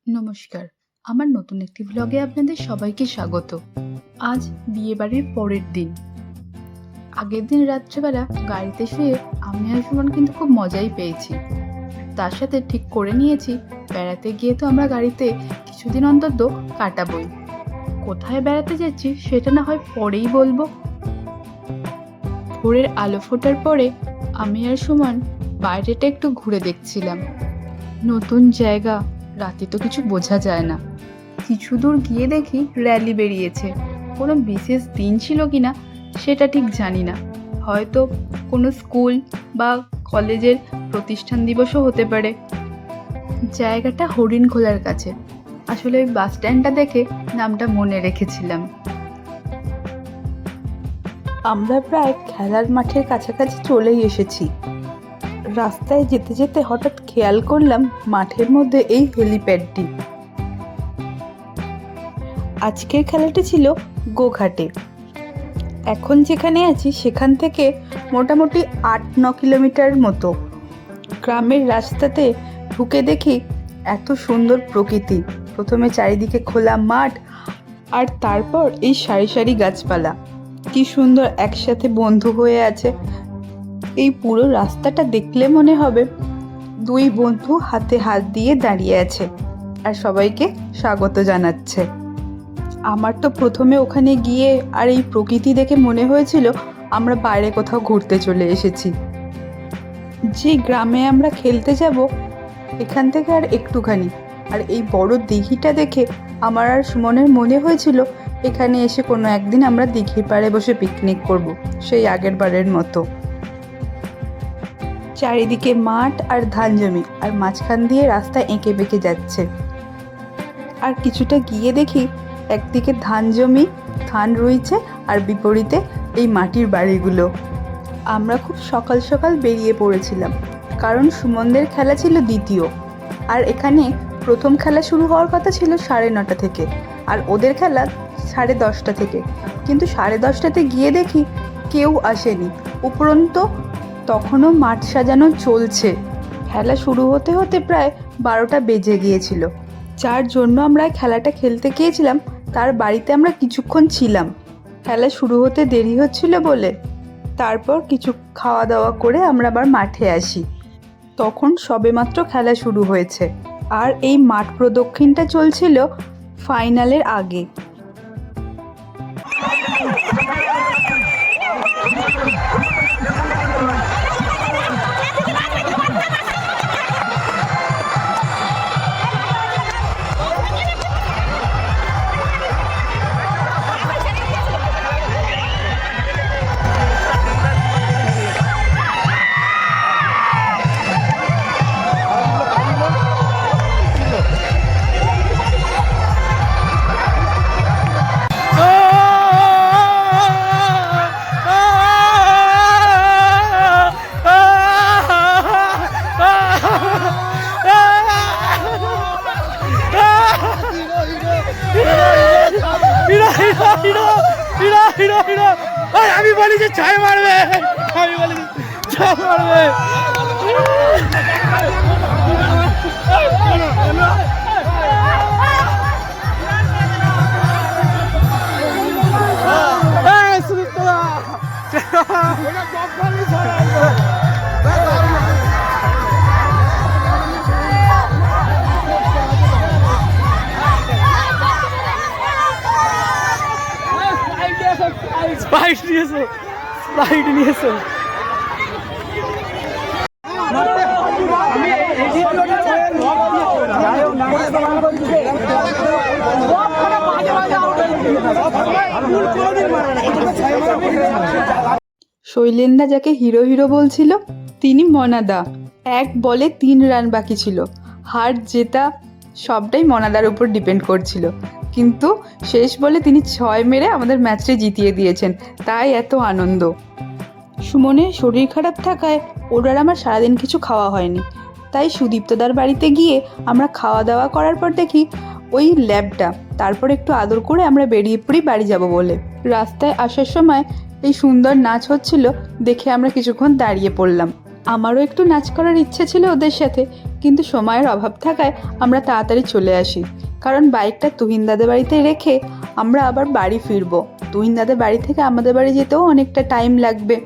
নমস্কার, আমার নতুন একটি ব্লগে আপনাদের সবাইকে স্বাগত। আজ বিয়েবাড়ির পরের দিন। আগের দিন রাত্রেবেলা গাড়িতে শুয়ে আমি আর সুমন কিন্তু খুব মজাই পেয়েছি। তার সাথে ঠিক করে নিয়েছি বেড়াতে গিয়ে তো আমরা গাড়িতে কিছুদিন অন্তত কাটাবোই। কোথায় বেড়াতে যাচ্ছি সেটা না হয় পরেই বলবো। ভোরের আলো ফোটার পরে আমি আর সুমন বাইরেটা একটু ঘুরে দেখছিলাম। নতুন জায়গা, রাতে তো কিছু বোঝা যায় না। কিছু দূর গিয়ে দেখি র্যালি বেরিয়েছে। কোনো বিশেষ দিন ছিল কিনা সেটা ঠিক জানি না, হয়তো কোনো স্কুল বা কলেজের প্রতিষ্ঠান দিবসও হতে পারে। জায়গাটা হরিণখোলার কাছে। আসলে ওই বাস স্ট্যান্ডটা দেখে নামটা মনে রেখেছিলাম। আমরা প্রায় খেলার মাঠের কাছাকাছি চলেই এসেছি। রাস্তায় যেতে যেতে হঠাৎ খেয়াল করলাম মাঠের মধ্যে এই হেলিপ্যাডটি। আজকের খেলাটি ছিল গোঘাটে। এখন যেখানে আছি সেখান থেকে মোটামুটি 8-9 কিলোমিটার মতো। গ্রামের রাস্তাতে ঢুকে দেখি এত সুন্দর প্রকৃতি। প্রথমে চারিদিকে খোলা মাঠ, আর তারপর এই সারি সারি গাছপালা কি সুন্দর একসাথে বন্ধু হয়ে আছে। এই পুরো রাস্তাটা দেখলে মনে হবে দুই বন্ধু হাতে হাত দিয়ে দাঁড়িয়ে আছে আর সবাইকে স্বাগত জানাচ্ছে। আমার তো প্রথমে ওখানে গিয়ে আর এই প্রকৃতি দেখে মনে হয়েছিল আমরা বাইরে কোথাও ঘুরতে চলে এসেছি। যে গ্রামে আমরা খেলতে যাব এখান থেকে আর একটুখানি, আর এই বড় দিঘিটা দেখে আমার আর সুমনের মনে হয়েছিল এখানে এসে কোনো একদিন আমরা দিঘির পাড়ে বসে পিকনিক করব, সেই আগের বারের মতো। চারিদিকে মাঠ আর ধান জমি, আর মাঝখান দিয়ে রাস্তা এঁকে বেঁকে যাচ্ছে। আর কিছুটা গিয়ে দেখি একদিকে ধান জমি, ধান রয়েছে, আর বিপরীতে এই মাটির বাড়িগুলো। আমরা খুব সকাল সকাল বেরিয়ে পড়েছিলাম, কারণ সুমনদের খেলা ছিল দ্বিতীয়, আর এখানে প্রথম খেলা শুরু হওয়ার কথা ছিল 9:30 থেকে, আর ওদের খেলা 10:30 থেকে। কিন্তু 10:30টাতে গিয়ে দেখি কেউ আসেনি। উপরন্তু তখনও মাঠ সাজানো চলছে। খেলা শুরু হতে হতে প্রায় 12টা বেজে গিয়েছিল। যার জন্য আমরা খেলাটা খেলতে গিয়েছিলাম তার বাড়িতে আমরা কিছুক্ষণ ছিলাম। খেলা শুরু হতে দেরি হচ্ছিল বলে তারপর কিছু খাওয়া দাওয়া করে আমরা আবার মাঠে আসি। তখন সবেমাত্র খেলা শুরু হয়েছে, আর এই মাঠ প্রদক্ষিণটা চলছিল ফাইনালের আগে। আমি বলি যে 6 মারবে, আমি বলি 6 মারবে। স্প্রাইট নিয়েছো, স্প্রাইট নিয়েছো। শৈলেন্দা যাকে হিরো হিরো বলছিল তিনি মনাদা। 1 বলে 3 রান বাকি ছিল। হার জেতা সবটাই মনাদার উপর ডিপেন্ড করছিল, কিন্তু শেষ বলে তিনি 6 মেরে আমাদের ম্যাচটা জিতিয়ে দিয়েছেন, তাই এত আনন্দ। সুমনের শরীর খারাপ থাকায় ওর আর আমার সারাদিন কিছু খাওয়া হয়নি, তাই সুদীপ্তদার বাড়িতে গিয়ে আমরা খাওয়া দাওয়া করার পর দেখি ওই ল্যাবটা, তারপর একটু আদর করে আমরা বেরিয়ে পড়ি বাড়ি যাব বলে। রাস্তায় আসার সময় এই সুন্দর নাচ হচ্ছিল দেখে আমরা কিছুক্ষণ দাঁড়িয়ে পড়লাম। আমারও একটু নাচ করার ইচ্ছে ছিল ওদের সাথে, কিন্তু সময়ের অভাব থাকায় আমরা তাড়াতাড়ি চলে আসি, কারণ বাইকটা তুহিন দাদের বাড়িতে রেখে আমরা আবার বাড়ি ফিরবো। তুহিন দাদের বাড়ি থেকে আমাদের বাড়ি যেতেও অনেকটা টাইম লাগবে।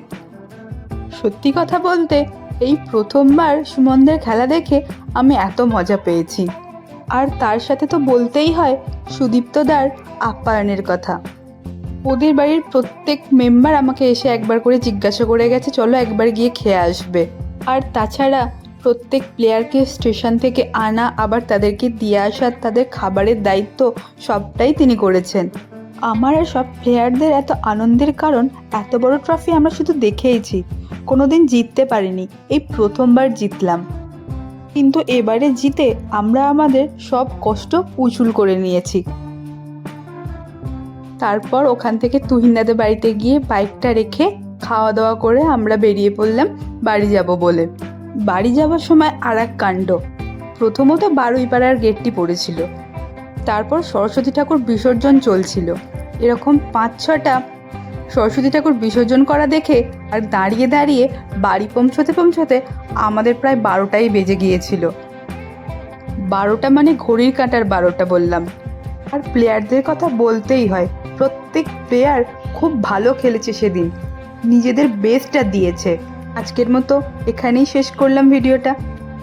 সত্যি কথা বলতে এই প্রথমবার সুমনদের খেলা দেখে আমি এত মজা পেয়েছি। আর তার সাথে তো বলতেই হয় সুদীপ্তদার আপ্যায়নের কথা। ওদের বাড়ির প্রত্যেক মেম্বার আমাকে এসে একবার করে জিজ্ঞাসা করে গেছে চলো একবার গিয়ে খেয়ে আসবে। আর তাছাড়া প্রত্যেক প্লেয়ারকে স্টেশন থেকে আনা, আবার তাদেরকে দিয়ে আসার, তাদের খাবারের দায়িত্ব সবটাই তিনি করেছেন। আমার আর সব প্লেয়ারদের এত আনন্দের কারণ এত বড় ট্রফি আমরা শুধু দেখেইছি, কোনোদিন জিততে পারিনি, এই প্রথমবার জিতলাম। কিন্তু এবারে জিতে আমরা আমাদের সব কষ্ট উসুল করে নিয়েছি। তারপর ওখান থেকে তুহিন দাদের বাড়িতে গিয়ে বাইকটা রেখে খাওয়া দাওয়া করে আমরা বেরিয়ে পড়লাম বাড়ি যাব বলে। বাড়ি যাওয়ার সময় আর এক কাণ্ড। প্রথমত বারুইপাড়ার গেটটি পড়েছিল, তারপর সরস্বতী ঠাকুর বিসর্জন চলছিল। এরকম 5-6টা সরস্বতী ঠাকুর বিসর্জন করা দেখে আর দাঁড়িয়ে দাঁড়িয়ে বাড়ি পৌঁছতে আমাদের প্রায় 12টাই বেজে গিয়েছিল। 12টা মানে ঘড়ির কাঁটার 12টা বললাম। আর প্লেয়ারদের কথা বলতেই হয়, প্রত্যেক প্লেয়ার খুব ভালো খেলেছে সেদিন, নিজেদের বেস্টটা দিয়েছে। আজকের মতো এখানেই শেষ করলাম ভিডিওটা।